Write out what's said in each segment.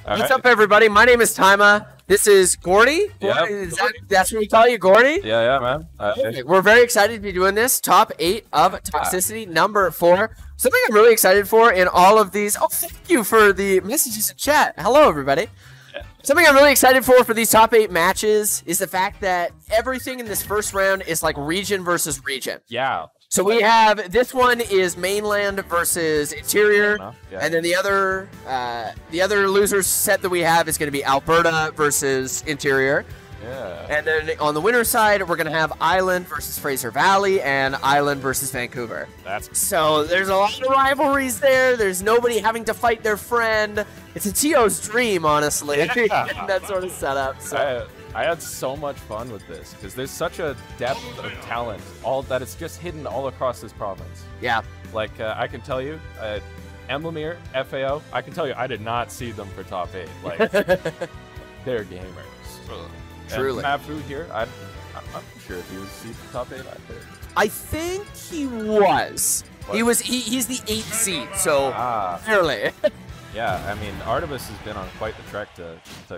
What's up, everybody? My name is Tima. This is Gordy. Yep. That's what we call you, Gordy? Yeah, man. We're very excited to be doing this. Top 8 of Toxicity, number 4. Something I'm really excited for in all of these. Oh, thank you for the messages in chat. Hello, everybody. Something I'm really excited for these top 8 matches is the fact that everything in this first round is like region versus region. Yeah. So we have, this one is mainland versus interior, and then the other losers set that we have is going to be Alberta versus interior. Yeah. And then on the winner's side, we're going to have Island versus Fraser Valley and Island versus Vancouver. So there's a lot of rivalries there. There's nobody having to fight their friend. It's a TO's dream, honestly, that sort of setup. So. I had so much fun with this because there's such a depth of talent, all that it's just hidden all across this province. Yeah. Like I can tell you, Emblemere, FAO, I can tell you I did not see them for top 8. Like they're gamers. Truly. And Maphoo here, I'm not sure if he was seed for top 8 either. I think he was. What? He's the 8th seed, so fairly. Yeah, I mean, Artemis has been on quite the trek to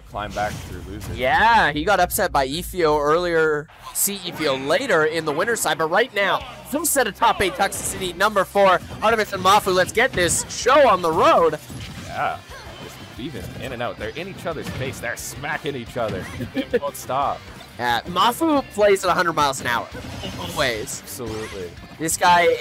climb back through losing. Yeah, he got upset by Efio earlier, see Efio later in the winner's side, but right now, full set of top 8 Toxicity, number 4, Artemis and Maphoo. Let's get this show on the road. Yeah, just weaving in and out. They're in each other's face. They're smacking each other. They won't stop. Yeah, Maphoo plays at 100 miles an hour, always. Absolutely. This guy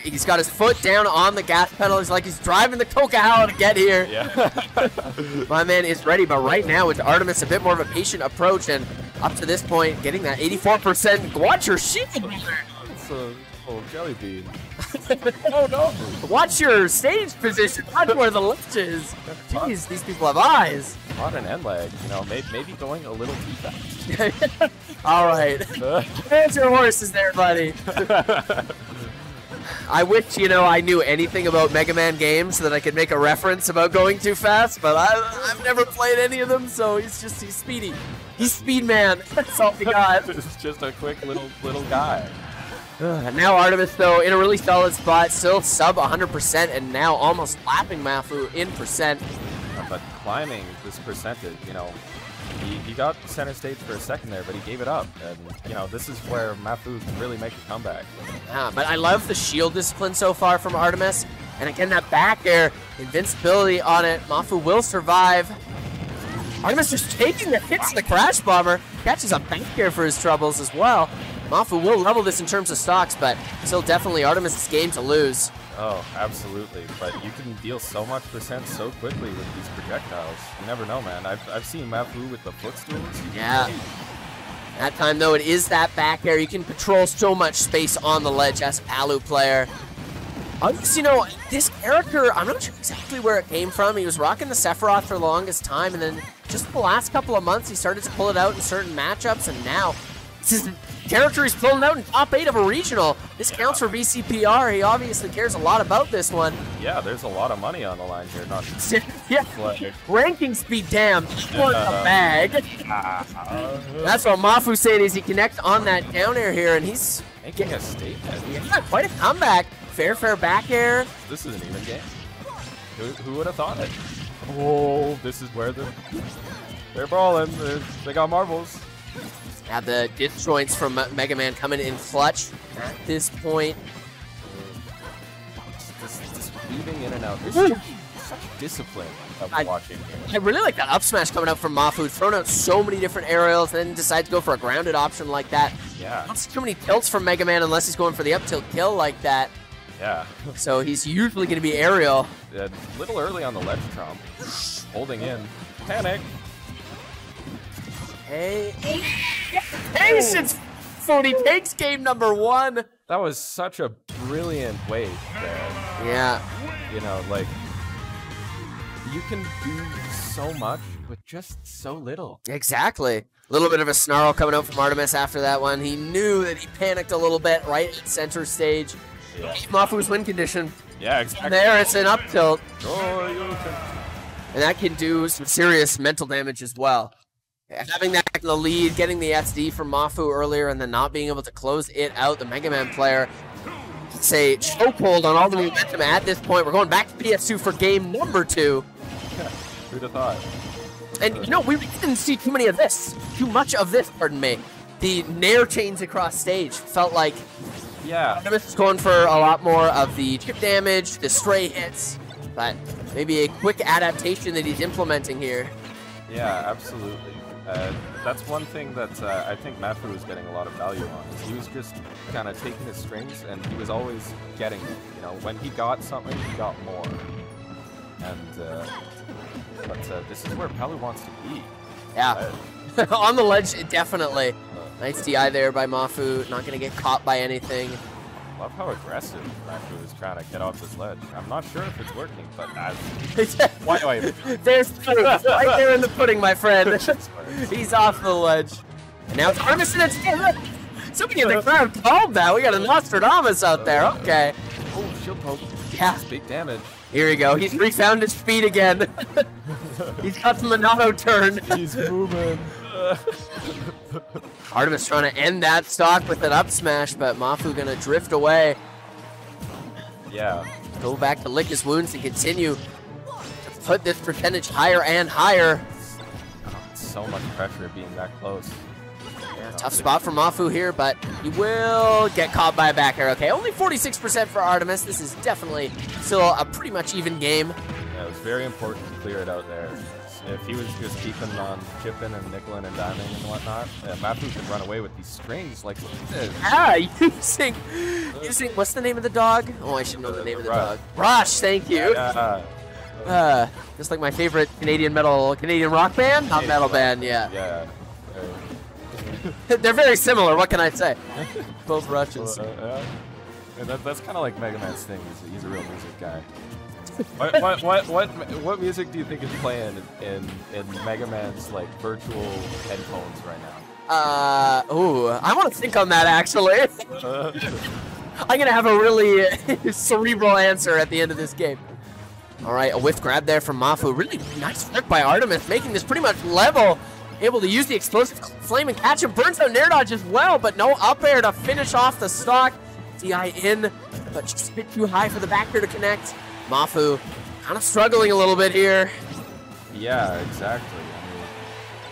he's got his foot down on the gas pedal. He's like he's driving the Coca-Cola to get here. Yeah. My man is ready, but right now with Artemis, a bit more of a patient approach, and up to this point, getting that 84%. Watch your shield. It's a little jelly bean. Oh no! Watch your stage position. Watch where the ledge is. Jeez, these people have eyes. On an end leg, you know, maybe going a little too fast. All right. There's your horses there, buddy. I wish, I knew anything about Megaman games so that I could make a reference about going too fast, but I've never played any of them, so he's speedy. He's Speed Man. That's all we got. It's just a quick little guy. Now Artemis, though, in a really solid spot, still sub 100%, and now almost lapping Maphoo in percent. But climbing this percentage, he got center stage for a second there, but he gave it up. And, this is where Maphoo can really make a comeback. Yeah, but I love the shield discipline so far from Artemis. And again, that back air, invincibility on it. Maphoo will survive. Artemis just taking the hits in the crash bomber. Catches a back air for his troubles as well. Maphoo will level this in terms of stocks, but still definitely Artemis' game to lose. Oh, absolutely. But you can deal so much percent so quickly with these projectiles. You never know, man. I've seen Maphoo with the footstools. Yeah. That time, though, it is that back air. You can control so much space on the ledge as a Palu player. This character, I'm not sure exactly where it came from. He was rocking the Sephiroth for the longest time, and then just the last couple of months, he started to pull it out in certain matchups, and now this is character he's pulling out in top 8 of a regional. This counts for BCPR. He obviously cares a lot about this one. Yeah, there's a lot of money on the line here. Not yeah. Ranking speed, damn. For the bag. That's what Maphoo saying is he connects on that down air here, and he's making a statement. Yeah, quite a comeback. Fair back air. This is an even game. Who would have thought it? Oh, this is where they're brawling. They got marbles. Have the disjoints from Megaman coming in clutch at this point. Just weaving in and out. There's such discipline of watching here. I really like that up smash coming out from Maphoo. Thrown out so many different aerials, then decides to go for a grounded option like that. Yeah. Not too many tilts from Megaman unless he's going for the up tilt kill like that. Yeah. So he's usually going to be aerial. A little early on the ledge trump. Holding in. Panic. Hey. Patience! Food, he takes game number 1. That was such a brilliant wave there. Yeah. You can do so much with just so little. Exactly. A little bit of a snarl coming out from Artemis after that one. He knew that he panicked a little bit right at center stage. Yeah. Maphoo's win condition. Yeah, exactly. There, it's an up tilt. Oh, and that can do some serious mental damage as well. Having that in the lead, getting the SD from Maphoo earlier, and then not being able to close it out, the Megaman player, say, chokehold on all the momentum at this point. We're going back to PS2 for game number 2. Who'd have thought? And you know, we didn't see too much of this, pardon me. The nair chains across stage felt like Artemis is going for a lot more of the chip damage, the stray hits, but maybe a quick adaptation that he's implementing here. Yeah, absolutely. That's one thing that I think Maphoo was getting a lot of value on. Is he was just kind of taking his strings, and he was always getting it. You know, when he got something, he got more. And but this is where Palu wants to be. Yeah, on the ledge, definitely. Nice DI there by Maphoo. Not gonna get caught by anything. Love how aggressive Maphoo is trying to get off this ledge. I'm not sure if it's working, but why do I? There's proof right there in the pudding, my friend. He's off the ledge. And now it's Artemis and it's somebody in the crowd called that. We got a Nostradamus out there. Okay. Oh, shield poke. Yeah. That's big damage. Here we go. He's refound his speed again. He's got the Monado turn. He's moving. Artemis trying to end that stock with an up smash, but Maphoo gonna drift away. Yeah. Go back to lick his wounds and continue to put this percentage higher and higher. Oh, so much pressure being that close. Yeah, tough spot for Maphoo here, but he will get caught by a back air. Okay, only 46% for Artemis. This is definitely still a pretty much even game. Yeah, it was very important to clear it out there. If he was just keeping on chipping and nickeling and diming and whatnot, Maphoo could run away with these strings like this. Ah, using, what's the name of the dog? Oh, I should know the name of the dog. Rush, thank you. Just like my favorite Canadian rock band? Not metal band, yeah. Yeah. They're very similar, what can I say? Both Russians. And that's kind of like Megaman's thing. He's a real music guy. What music do you think is playing in Megaman's like virtual headphones right now? Ooh, I want to think on that actually. I'm gonna have a really cerebral answer at the end of this game. All right, a whiff grab there from Maphoo. Really nice work by Artemis, making this pretty much level. Able to use the explosive flame and catch him. Burns out nair dodge as well, but no up air to finish off the stock. DI in, but just a bit too high for the back air to connect. Maphoo kind of struggling a little bit here. Yeah, exactly. I mean,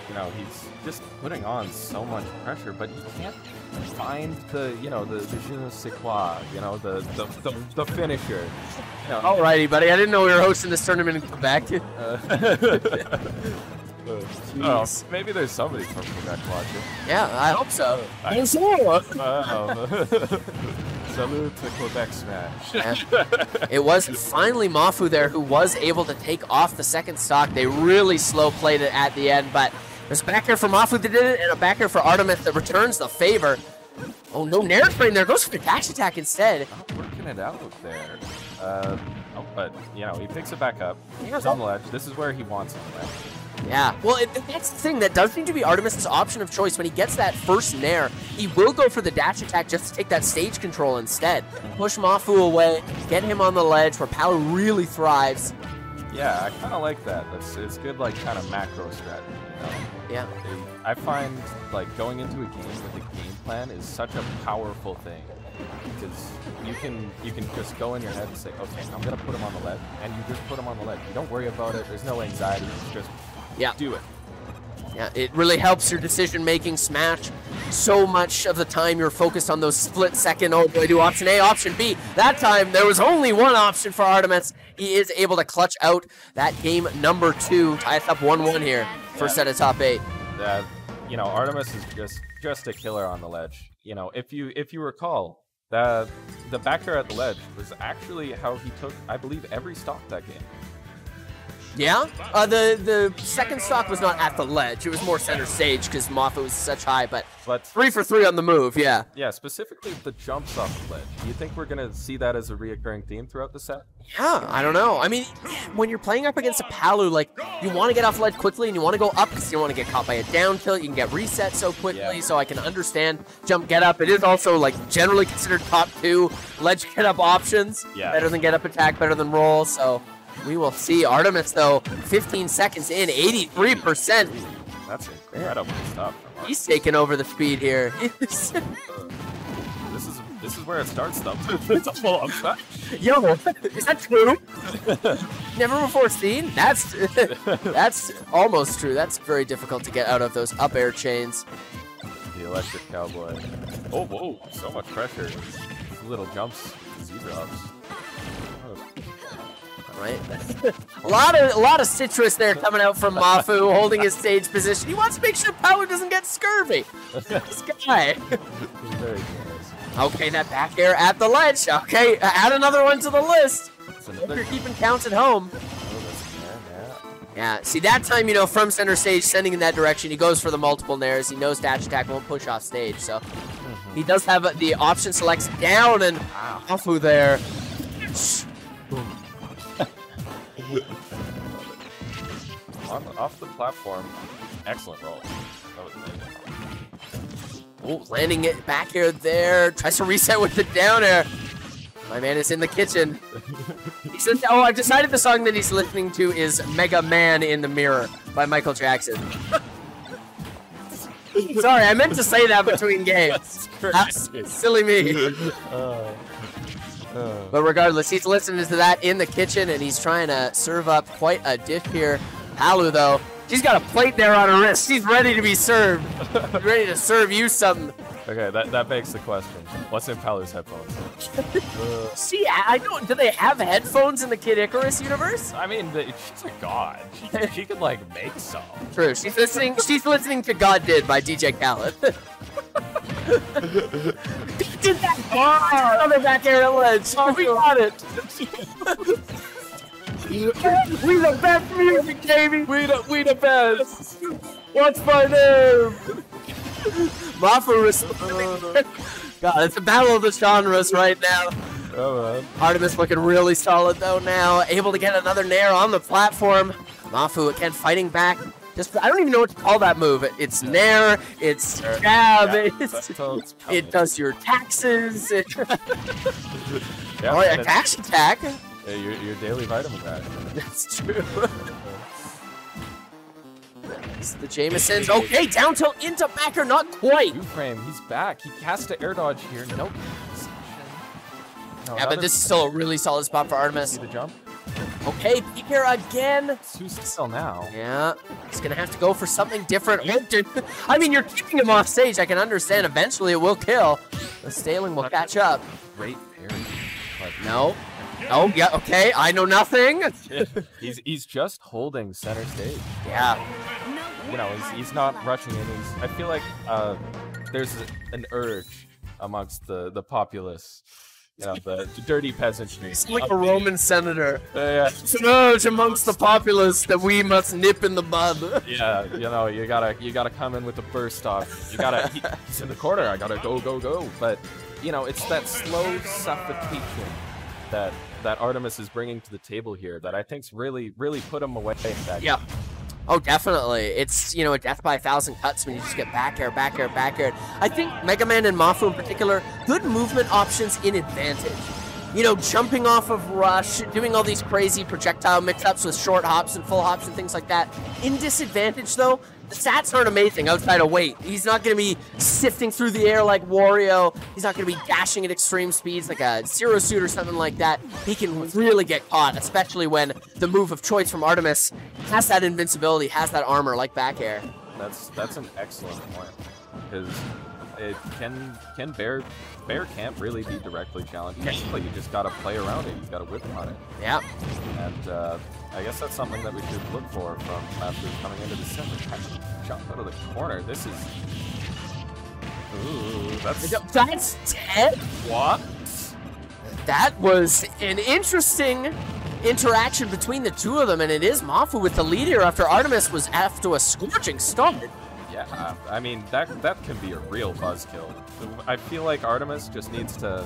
you know, he's just putting on so much pressure, but he can't find the, you know, the je ne sais quoi, you know, the finisher. You know, alrighty, buddy. I didn't know we were hosting this tournament in Quebec. Maybe there's somebody from Quebec watching. Yeah, I hope so. Salute to Quebec Smash. It was finally Maphoo there who was able to take off the second stock. They really slow played it at the end, but there's a back air for Maphoo that did it, and a back air for Artemis that returns the favor. Oh, no nair train there. Goes for the dash attack instead. Not working it out there. But, you know, he picks it back up. He's on the ledge. This is where he wants it, right? Yeah, well, that's the thing. That does seem to be Artemis' option of choice. When he gets that first nair, he will go for the dash attack just to take that stage control instead. Push Maphoo away, get him on the ledge where Palu really thrives. Yeah, I kind of like that. It's good, like, kind of macro strategy, you know? Yeah. I find, like, going into a game with a game plan is such a powerful thing. Because you can just go in your head and say, okay, I'm going to put him on the ledge. And you just put him on the ledge. You don't worry about it. There's no anxiety. It's just... Yeah. Do it. Yeah, it really helps your decision-making. Smash. So much of the time you're focused on those split-second, oh, do I do option A, option B? That time, there was only one option for Artemis. He is able to clutch out that game number 2. Tie us up 1-1 here. First set of top 8. You know, Artemis is just a killer on the ledge. You know, if you recall, the back air at the ledge was actually how he took, I believe, every stock that game. Yeah? The second stock was not at the ledge. It was more center stage because Maphoo was such high, but 3 for 3 on the move, yeah. Yeah, specifically the jumps off the ledge. Do you think we're going to see that as a reoccurring theme throughout the set? Yeah, I don't know. I mean, when you're playing up against a Palu, like, you want to get off ledge quickly and you want to go up because you don't want to get caught by a down tilt. You can get reset so quickly, so I can understand jump get up. It is also, like, generally considered top 2 ledge get up options. Yeah. Better than get up attack, better than roll, so... We will see. Artemis, though, 15 seconds in, 83%. That's incredible stuff. He's taking over the speed here. This is this is where it starts, though. It's a full upset. Yo, is that true? Never before seen? That's almost true. That's very difficult to get out of those up air chains. The electric cowboy. Oh, whoa, so much pressure. Little jumps, Z-drops. Right? a lot of citrus there coming out from Maphoo, holding his stage position. He wants to make sure Palu doesn't get scurvy. This guy. He's very close. Okay, that back air at the ledge. Okay, add another one to the list. If you're keeping counts at home. Yeah, see that time, you know, from center stage, sending in that direction, he goes for the multiple nairs. He knows dash attack won't push off stage, so he does have the option selects down and Maphoo there. Off the platform, excellent roll. Oh, landing it back air there. Tries to reset with the down air. My man is in the kitchen. He says, oh, I've decided the song that he's listening to is Megaman in the Mirror by Michael Jackson. Sorry, I meant to say that between games. That's silly me. But regardless, he's listening to that in the kitchen, and he's trying to serve up quite a dish here. Palu, though, she's got a plate there on her wrist. She's ready to be served. She's ready to serve you something. Okay, that begs the question. What's in Palu's headphones? See, I don't. Do they have headphones in the Kid Icarus universe? I mean, she's a god. She could like make songs. True. She's listening. She's listening to "God Did" by DJ Khaled. Did that? Oh, another back air ledge. Oh, we got it. We the best music, baby. We the best. What's my name? Maphoo responding. God, it's a battle of the genres right now. Oh, man. Artemis looking really solid though now, able to get another nair on the platform. Maphoo again fighting back. Just I don't even know what to call that move. It's nair, it's jab, it does your taxes. Yeah, oh, yeah, cash attack. Yeah, your daily vitamin pack. That's true. The Jamesons. Okay, down tilt into backer, not quite. Two-frame, he's back. He cast to air dodge here. Nope. No, yeah, but this is still a really solid spot for Artemis. See the jump? Okay, peek here again. Who's still now? Yeah, he's gonna have to go for something different. I mean, you're keeping him off stage. I can understand. Eventually, it will kill. The Staling will catch up. Great parry. No. Oh, yeah, okay. I know nothing. He's just holding center stage. Yeah. You know, he's not rushing in. I feel like there's an urge amongst the populace. You know, the dirty peasantry. He's like a Roman senator. Yeah. It's an urge amongst the populace that we must nip in the bud. Yeah, you know, you gotta come in with the burst off. You gotta. He's in the corner. I gotta go. But you know, it's that slow suffocation that Artemis is bringing to the table here that I think's really put him away. Yeah. Oh, definitely. It's, you know, a death by 1,000 cuts when you just get back air. I think Megaman and Maphoo in particular, good movement options in advantage. You know, jumping off of rush, doing all these crazy projectile mix-ups with short hops and full hops and things like that. In disadvantage, though, the stats aren't amazing outside of weight. He's not going to be sifting through the air like Wario. He's not going to be dashing at extreme speeds like a Zero Suit or something like that. He can really get caught, especially when the move of choice from Artemis has that invincibility, has that armor like back air. That's an excellent point, because it can Bear can't really be directly challenged. Technically, you just gotta play around it. You gotta whip on it. Yeah. And I guess that's something that we should look for from Maphoo coming into the center. Jump out of the corner. This is. Ooh, that's 10. What? That was an interesting interaction between the two of them, and it is Maphoo with the lead here after Artemis was after a scorching start. Yeah, I mean, that can be a real buzzkill. I feel like Artemis just needs to,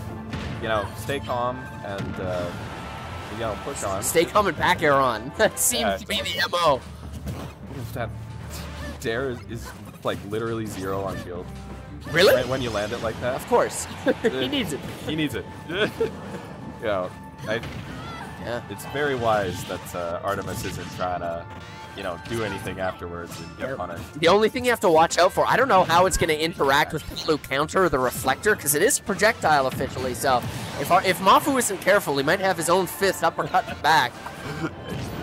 you know, stay calm and, you know, push on. Stay calm and back air on. That seems to be the MO. That dare is like literally 0 on shield. Really? Right when you land it like that? Of course. He needs it. He needs it. You know, it's very wise that Artemis isn't trying to you know, do anything afterwards and get punished. The only thing you have to watch out for, I don't know how it's going to interact with Palu counter or the reflector, because it is projectile officially. So if Maphoo isn't careful, he might have his own fist uppercut back.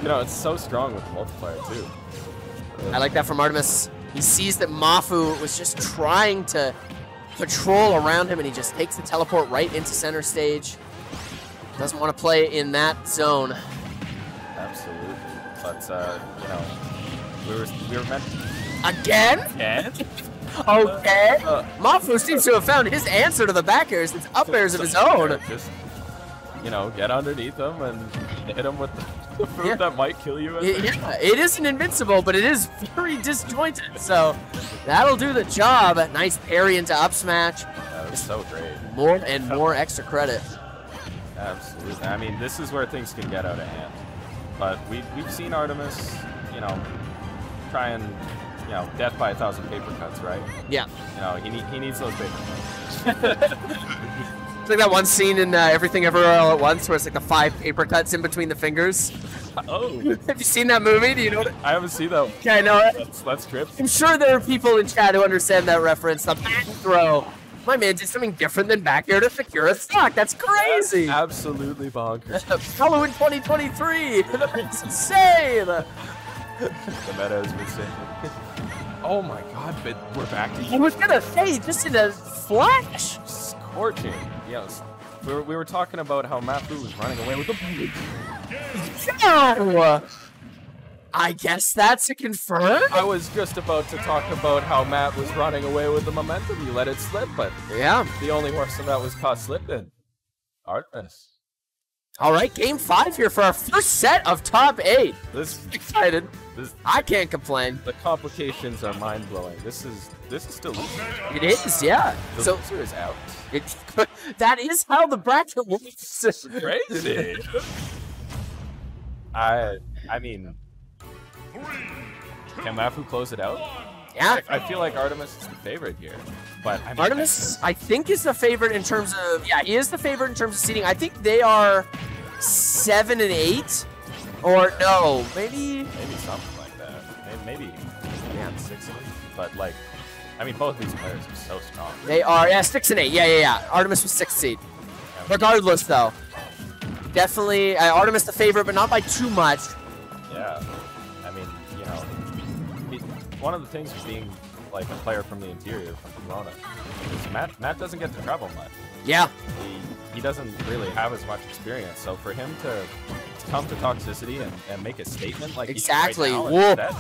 You know, it's so strong with multiplier too. I like that from Artemis. He sees that Maphoo was just trying to patrol around him, and he just takes the teleport right into center stage. Doesn't want to play in that zone. Absolutely. But, you know, we were meant Again? Again? Okay. Maphoo seems to have found his answer to the back airs. It's up airs of his own. Just, you know, get underneath him and hit him with the fruit that might kill you. Yeah, it isn't invincible, but it is very disjointed. So that'll do the job. Nice parry into up smash. That was so great. More and more extra credit. Absolutely. I mean, this is where things can get out of hand. But we've seen Artemis, you know, try and, you know, death by 1,000 paper cuts, right? Yeah. You know, he needs those paper cuts. It's like that one scene in Everything Everywhere All at Once where it's like the 5 paper cuts in between the fingers. Oh. Have you seen that movie? Do you know what I haven't seen that. Yeah, I know it. That's trippy. I'm sure there are people in chat who understand that reference. The back throw. My man did something different than back air to secure a stock. That's crazy. That's absolutely bonkers. Halloween 2023. That's insane. The meta is insane. Oh my god, but we're back to I was gonna say, just in a flash. Scorching. Yes. We were talking about how Maphoo was running away with the blue. No! I guess that's a confirm. I was just about to talk about how Matt was running away with the momentum. You let it slip, but yeah, the only horse that was caught slipping. Artemis. All right, game 5 here for our first set of top 8. This excited. I can't complain. The complications are mind blowing. This is still losing. It is, yeah. The loser is out. That is how the bracket works. Crazy. I mean, can Maphoo close it out? Yeah. I feel like Artemis is the favorite here. But I mean, Artemis, I think, is the favorite in terms of, yeah, he is the favorite in terms of seeding. I think they are 7 and 8. Or no, maybe something like that. Maybe 6 and 8. But like, I mean, both these players are so strong. They are, yeah, 6 and 8. Yeah. Artemis was 6th seed. Regardless, though, definitely Artemis the favorite, but not by too much. Yeah, I mean, you know, one of the things with being like a player from the interior, from Corona, is Matt doesn't get to travel much. Yeah. He doesn't really have as much experience, so for him to come to Toxicity and make a statement like exactly. Right now,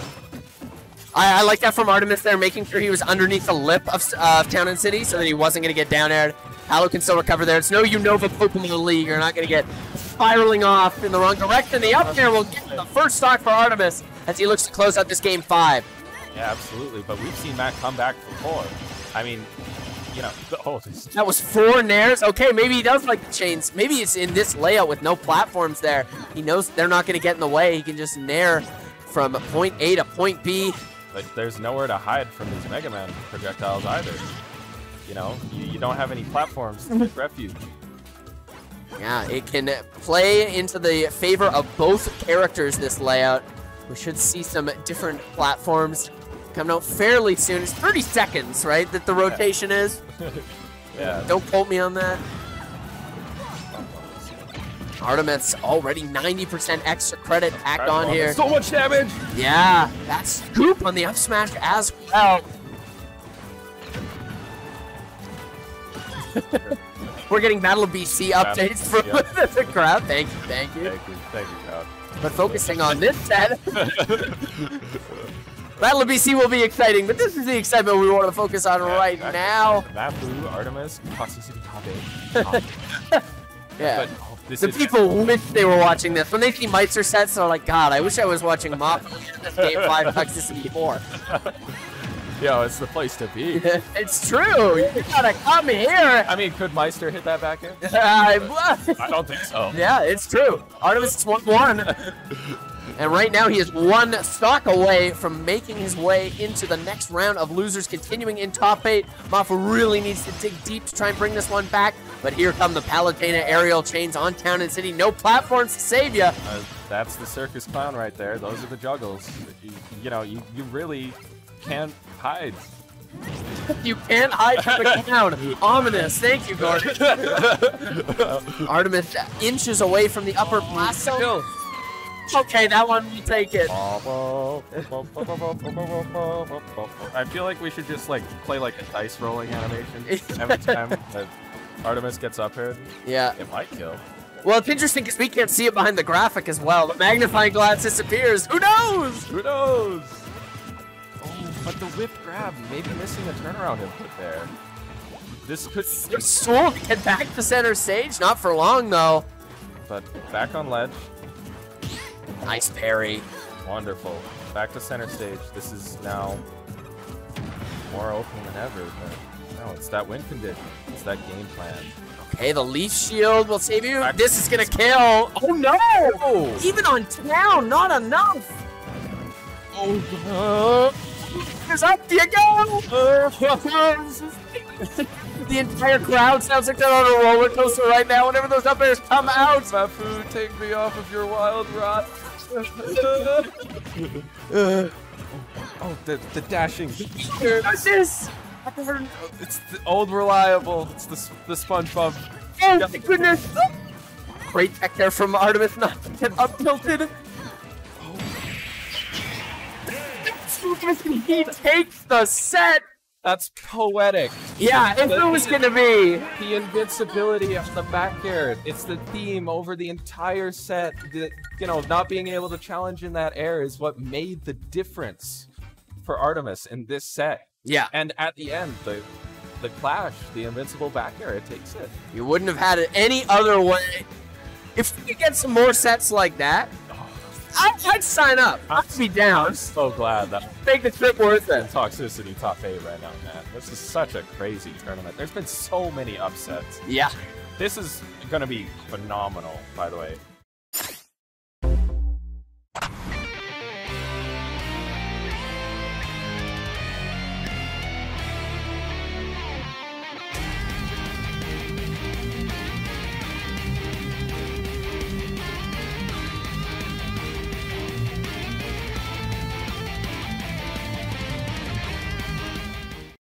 I like that from Artemis there, making sure he was underneath the lip of Town and City so that he wasn't going to get down aired. Palu can still recover there. It's no Unova Pokemon League. You're not going to get spiraling off in the wrong direction. The up air will get the first stock for Artemis as he looks to close out this game 5. Yeah, absolutely. But we've seen Matt come back before. I mean, you know, that was 4 nairs. Okay, maybe he does like the chains. Maybe it's in this layout with no platforms there. He knows they're not going to get in the way. He can just nair from point A to point B. But there's nowhere to hide from these Megaman projectiles either. You know, you don't have any platforms to take refuge. Yeah, it can play into the favor of both characters, this layout. We should see some different platforms coming out fairly soon. It's 30 seconds, right, that the rotation is? Yeah. Don't quote me on that. Artemis already 90% extra credit packed on here. So much damage! Yeah, that's scoop on the up smash as well. We're getting Battle of BC updates from the crowd. Thank you. Thank you, crowd. But focusing on this set, Battle of BC will be exciting, but this is the excitement we want to focus on right now. Maphoo, Artemis, Toxicity top 8. Yeah. But, the people wish they were watching this. When they see Meister sets, they're like, God, I wish I was watching Maphoo this game 5 Toxicity 4. Yo, it's the place to be. It's true. You gotta come here. I mean, could Meister hit that back in? I don't think so. Yeah, it's true. Artemis is 1-1. And right now he is one stock away from making his way into the next round of losers, continuing in top 8. Maphoo really needs to dig deep to try and bring this one back. But here come the Palutena aerial chains on Town and City. No platforms to save you. That's the circus clown right there. Those are the juggles. You know, you really can't hide. You can't hide from the clown. Ominous. Thank you, Gordon. Artemis inches away from the upper blast zone. Okay, that one will take it. I feel like we should just like play like a dice rolling animation every time that Artemis gets up here. Yeah. It might kill. Well, it's interesting because we can't see it behind the graphic as well. The magnifying glass disappears. Who knows? Who knows? Oh, but the whip grab, maybe missing a turnaround input there. This could... Swole to get back to center stage. Not for long, though. But back on ledge. Nice parry. Wonderful. Back to center stage. This is now more open than ever, but no, it's that win condition. It's that game plan. Okay, the leaf shield will save you. This is gonna kill. Oh no! Oh. Even on Town, not enough. Oh, there's up you go. The entire crowd sounds like they're on a roller coaster right now. Whenever those up airs come out, Maphoo, take me off of your wild ride. Oh, the dashing. What's this? It's the old reliable. It's the SpongeBob. Oh my goodness! Great tech there from Artemis, not to get up tilted. He takes the set. That's poetic. Yeah, if it was gonna be the invincibility of the back air. It's the theme over the entire set. That, you know, not being able to challenge in that air is what made the difference for Artemis in this set. Yeah. And at the end, the clash, the invincible back air, it takes it. You wouldn't have had it any other way. If we could get some more sets like that, I'd sign up. I'd be down. I'm so glad that make the trip worth it. Toxicity top 8 right now, man. This is such a crazy tournament. There's been so many upsets. Yeah. This is going to be phenomenal, by the way.